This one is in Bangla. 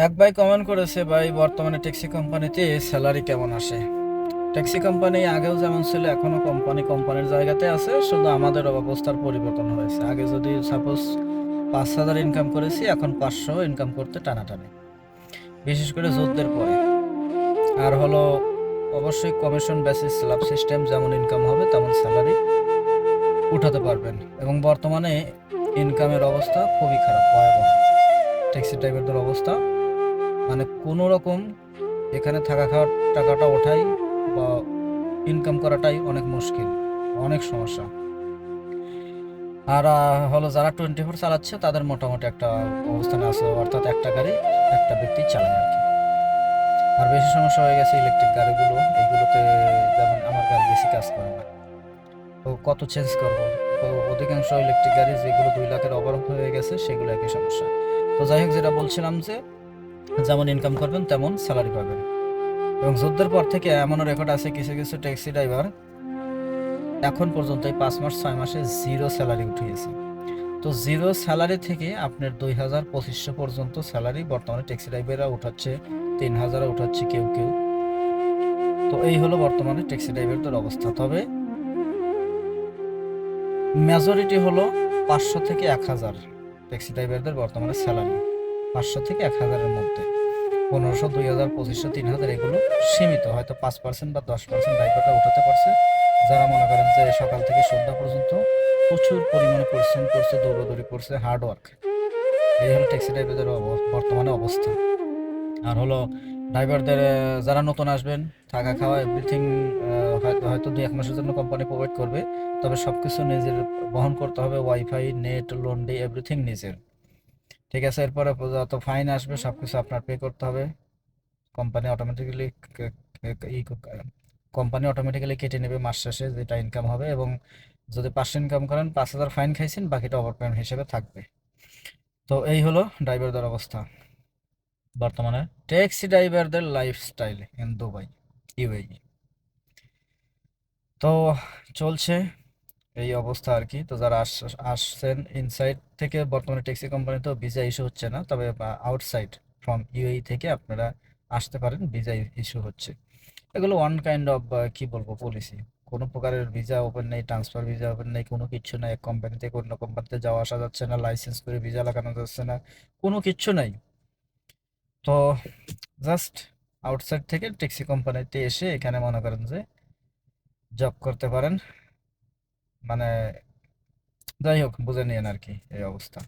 এক ভাই কমেন্ট করেছে, ভাই বর্তমানে ট্যাক্সি কোম্পানিতে স্যালারি কেমন আসে? ট্যাক্সি কোম্পানি আগেও যেমন ছিল এখনো কোম্পানির জায়গাতে আছে, শুধু আমাদের অবস্থার পরিবর্তন হয়েছে। আগে যদি সাপোজ 5,000 ইনকাম করেছি, এখন 500 ইনকাম করতে টানাটানি, বিশেষ করে যুদ্ধের পরে। আর হলো অবশ্যই কমিশন বেসিস স্ল্যাব সিস্টেম, যেমন ইনকাম হবে তেমন স্যালারি উঠাতে পারবেন। এবং বর্তমানে ইনকামের অবস্থা খুবই খারাপ, ভয়াবহ। ট্যাক্সি ড্রাইভারদের অবস্থা মানে কোনো রকম এখানে থাকা খাওয়ার টাকাটা ওঠাই বা ইনকাম করাটাই অনেক মুশকিল, অনেক সমস্যা। আর হলো যারা 24 চালাচ্ছে তাদের মোটামুটি একটা অবস্থানে আছে, অর্থাৎ একটা গাড়ি একটা ব্যক্তি চালায় আর কি। আর বেশি সমস্যা হয়ে গেছে ইলেকট্রিক গাড়িগুলো, এইগুলোতে যেমন আমার গাড়ি বেশি কাজ করে না, তো কত চেঞ্জ করবো। তো অধিকাংশ ইলেকট্রিক গাড়ি যেগুলো 2 লাখের ওভার হয়ে গেছে সেগুলো একই সমস্যা। তো যাই হোক, যেটা বলছিলাম যে যেমন ইনকাম করবেন তেমন স্যালারি পাবেন। এবং যুদ্ধের পর থেকে এমনও রেকর্ড আছে, কিছু কিছু ট্যাক্সি ড্রাইভার এখন পর্যন্ত এই 5 মাস 6 মাসে জিরো স্যালারি উঠিয়েছে। তো জিরো স্যালারি থেকে আপনার 2,000 2500 পর্যন্ত স্যালারি বর্তমানে ট্যাক্সি ড্রাইভাররা উঠাচ্ছে, 3,000 উঠাচ্ছে কেউ কেউ। তো এই হলো বর্তমানে ট্যাক্সি ড্রাইভারদের অবস্থা। তবে মেজরিটি হলো 500 থেকে 1,000 ট্যাক্সি ড্রাইভারদের বর্তমানে স্যালারি, 500 থেকে 1,000-এর মধ্যে। 1500 2,000 2500 3,000 এগুলো সীমিত, হয়তো 5% বা 10% ড্রাইভাররা উঠাতে পারছে, যারা মনে করেন যে সকাল থেকে সন্ধ্যা পর্যন্ত প্রচুর পরিমাণে পরিশ্রম করছে, দৌড়াদৌড়ি করছে, হার্ড ওয়ার্ক। এই হলো ট্যাক্সি ড্রাইভারদের বর্তমানে অবস্থা। আর হলো ড্রাইভারদের যারা নতুন আসবেন, থাকা খাওয়া এভরিথিং হয়তো হয়তো 2-1 মাসের জন্য কোম্পানি প্রোভাইড করবে, তবে সব কিছু নিজের বহন করতে হবে, ওয়াইফাই নেট লন্ড্রি এভরিথিং নিজের। ঠিক আছে, এরপরে যত ফাইন আসবে সব কিছু আপনার পে করতে হবে। কোম্পানি অটোমেটিক্যালি কেটে নেবে মাস শেষে যেটা ইনকাম হবে। এবং যদি 500 ইনকাম করেন, 5,000 ফাইন খাইছেন, বাকিটা ওভার পেমেন্ট হিসেবে থাকবে। তো এই হলো ড্রাইভারদের অবস্থা বর্তমানে, ট্যাক্সি ড্রাইভারদের লাইফস্টাইল ইন দুবাই, ইউএই। তো চলছে এই অবস্থা আর কি। তো যারা আসছেন ইনসাইড থেকে, বর্তমানে ট্যাক্সি কোম্পানিতেও ভিসা ইস্যু হচ্ছে না, তবে আউটসাইড ফ্রম ইউএই থেকে আপনারা আসতে পারেন, ভিসা ইস্যু হচ্ছে। এগুলো ওয়ান কাইন্ড অফ কি বলবো পলিসি। কোনো প্রকারের ভিসা ওপেন নেই, ট্রান্সফার ভিসা ওপেন নেই, কোনো কিচ্ছু নাই। এক কোম্পানি থেকে অন্য কোম্পানিতে যাওয়া আসা যাচ্ছে না, লাইসেন্স করে ভিসা লাগানো যাচ্ছে না, কোনো কিচ্ছু নাই। তো জাস্ট আউটসাইড থেকে ট্যাক্সি কোম্পানিতে এসে এখানে মনে করেন যে জব করতে পারেন। মানে যাই হোক, বুঝে নিয়েন আর কি এই অবস্থা।